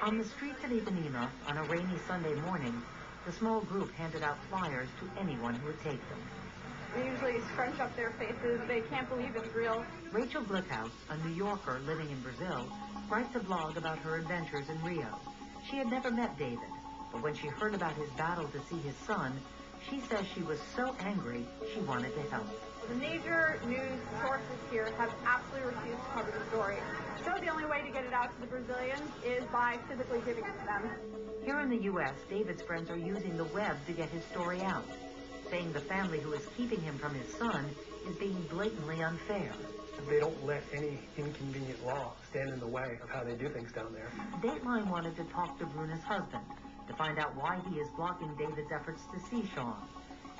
On the streets of Ipanema on a rainy Sunday morning, the small group handed out flyers to anyone who would take them. They usually scrunch up their faces. They can't believe it's real. Rachel Glickhouse, a New Yorker living in Brazil, writes a blog about her adventures in Rio. She had never met David, but when she heard about his battle to see his son, she says she was so angry she wanted to help. The major news sources here have absolutely refused to cover the story. So the only way to get it out to the Brazilians is by physically giving it to them. Here in the U.S., David's friends are using the web to get his story out, saying the family who is keeping him from his son is being blatantly unfair. They don't let any inconvenient law stand in the way of how they do things down there. Dateline wanted to talk to Bruna's husband to find out why he is blocking David's efforts to see Sean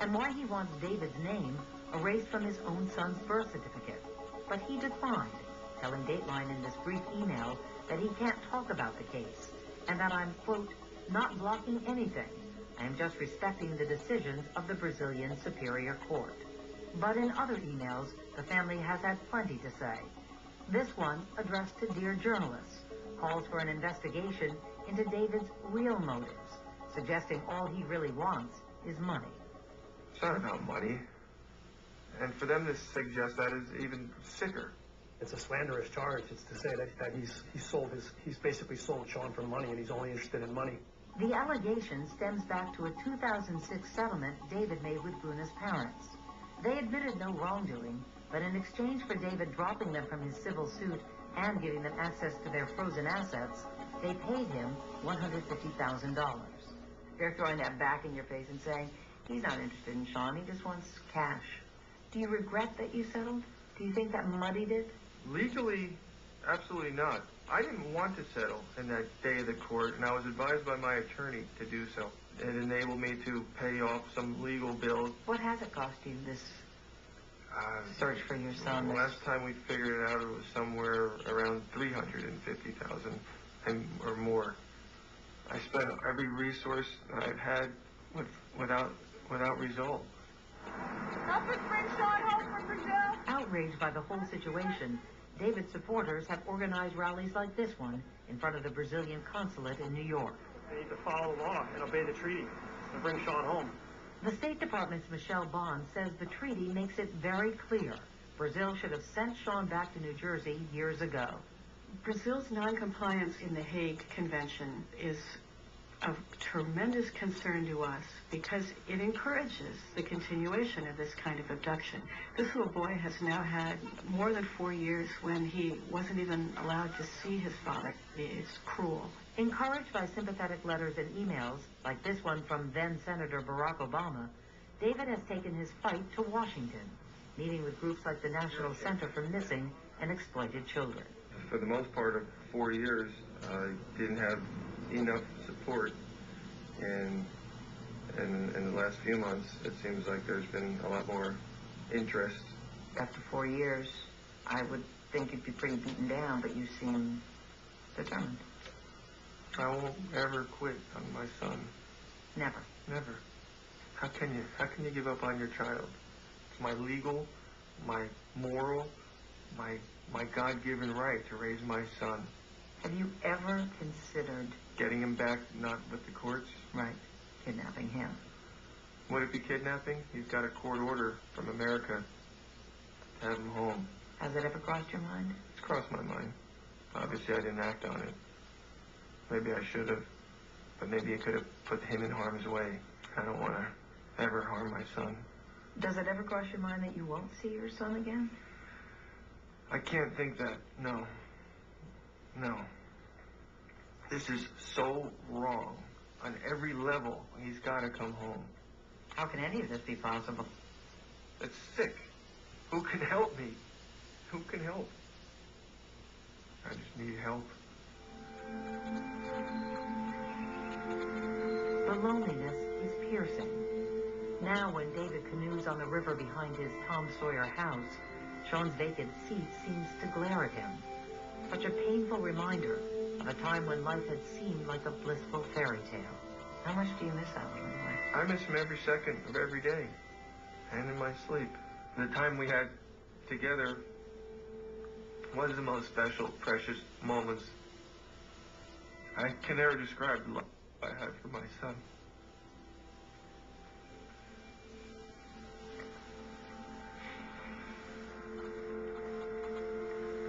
and why he wants David's name erased from his own son's birth certificate. But he declined, telling Dateline in this brief email that he can't talk about the case and that I'm, quote, not blocking anything. I am just respecting the decisions of the Brazilian Superior Court. But in other emails, the family has had plenty to say. This one, addressed to Dear Journalists, calls for an investigation into David's real motives, suggesting all he really wants is money. It's not about money. And for them to suggest that is even sicker. It's a slanderous charge. It's to say that he's basically sold Sean for money and he's only interested in money. The allegation stems back to a 2006 settlement David made with Bruna's parents. They admitted no wrongdoing, but in exchange for David dropping them from his civil suit and giving them access to their frozen assets, they paid him $150,000. They're throwing that back in your face and saying, he's not interested in Sean, he just wants cash. Do you regret that you settled? Do you think that muddied it? Legally, absolutely not. I didn't want to settle in that day of the court, and I was advised by my attorney to do so. It enabled me to pay off some legal bills. What has it cost you, this search for your son? The last time we figured it out, it was somewhere around $350,000 or more. I spent every resource that I've had without result. Help us bring Sean home from Brazil. Outraged by the whole situation, David's supporters have organized rallies like this one in front of the Brazilian consulate in New York. They need to follow the law and obey the treaty and bring Sean home. The State Department's Michelle Bond says the treaty makes it very clear Brazil should have sent Sean back to New Jersey years ago. Brazil's noncompliance in the Hague Convention is of tremendous concern to us because it encourages the continuation of this kind of abduction. This little boy has now had more than 4 years when he wasn't even allowed to see his father. It's cruel. Encouraged by sympathetic letters and emails, like this one from then-Senator Barack Obama, David has taken his fight to Washington, meeting with groups like the National Center for Missing and Exploited Children. For the most part of 4 years, I didn't have enough support, and in the last few months, it seems like there's been a lot more interest. After 4 years, I would think you'd be pretty beaten down, but you seem determined. I won't ever quit on my son. Never. Never. How can you? How can you give up on your child? It's my legal, my moral, my God-given right to raise my son. Have you ever considered getting him back, not with the courts? Right. Kidnapping him. Would it be kidnapping? He's got a court order from America to have him home. Has it ever crossed your mind? It's crossed my mind. Obviously, I didn't act on it. Maybe I should have, but maybe it could have put him in harm's way. I don't want to ever harm my son. Does it ever cross your mind that you won't see your son again? I can't think that. No. No. This is so wrong. On every level, he's got to come home. How can any of this be possible? It's sick. Who can help me? Who can help? I just need help. The loneliness is piercing. Now when David canoes on the river behind his Tom Sawyer house, Sean's vacant seat seems to glare at him. Such a painful reminder of a time when life had seemed like a blissful fairy tale. How much do you miss that little boy? I miss him every second of every day, and in my sleep. The time we had together was the most special, precious moments I can never describe the love I had for my son.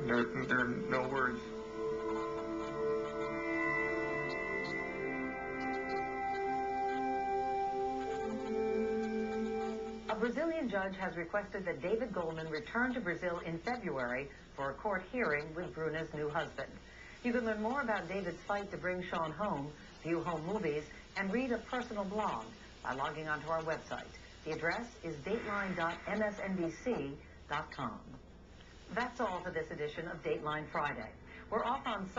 There are no words. A Brazilian judge has requested that David Goldman return to Brazil in February for a court hearing with Bruna's new husband. You can learn more about David's fight to bring Sean home, view home movies, and read a personal blog by logging onto our website. The address is dateline.msnbc.com. That's all for this edition of Dateline Friday. We're off on